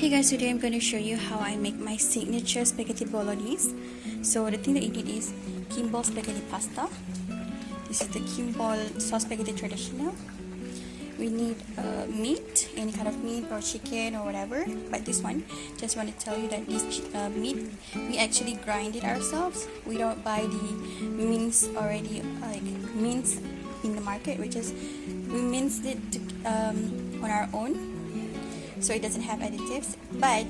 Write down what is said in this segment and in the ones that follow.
Hey guys, today I'm going to show you how I make my signature spaghetti bolognese. So the thing that you need is Kimball spaghetti pasta. This is the Kimball sauce spaghetti traditional. We need meat, any kind of meat or chicken or whatever. But this one, just want to tell you that this meat, we actually grind it ourselves. We don't buy the mince already, like mince in the market. We minced it on our own. So it doesn't have additives, but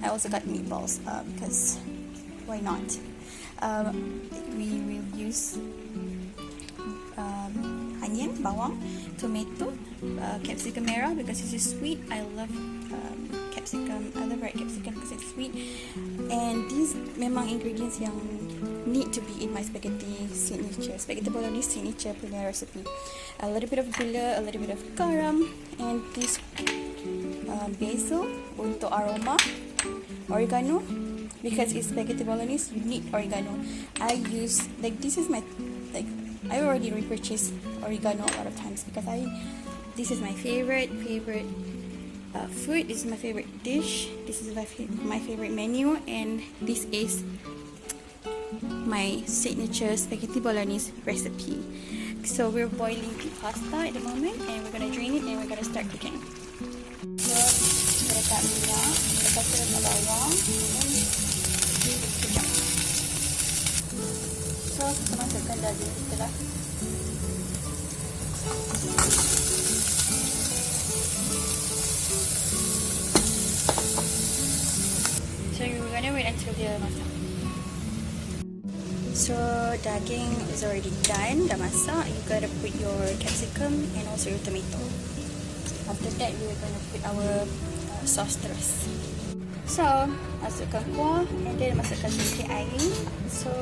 I also got meatballs because why not? We will use onion, bawang, tomato, capsicum merah because this is sweet. I love capsicum. I love red capsicum because it's sweet. And these memang ingredients yang need to be in my spaghetti bolognese signature punya recipe. A little bit of gula, a little bit of garam, and this basil untuk aroma, oregano because it's spaghetti bolognese. You need oregano. I already repurchased oregano a lot of times because this is my favorite food. This is my favorite dish. This is my favorite menu, and this is my signature spaghetti bolognese recipe. So we're boiling the pasta at the moment, and we're gonna drain it and we're gonna start cooking. So kita letak minyak, lepas tu letak bawang dan kejap. So kita masukkan daging kita lah. So we're gonna wait until dia masak. So daging is already done, dah masak. You gotta put your capsicum and also your tomato. After that, we're gonna put our sauce terus. So masukkan kuah and then masukkan sedikit air. So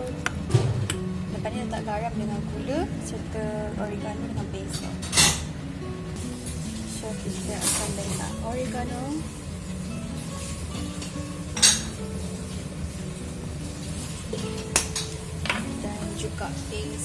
lepas ni letak garam dengan gula serta oregano dengan basil. So kita akan letak oregano. Dan juga basil.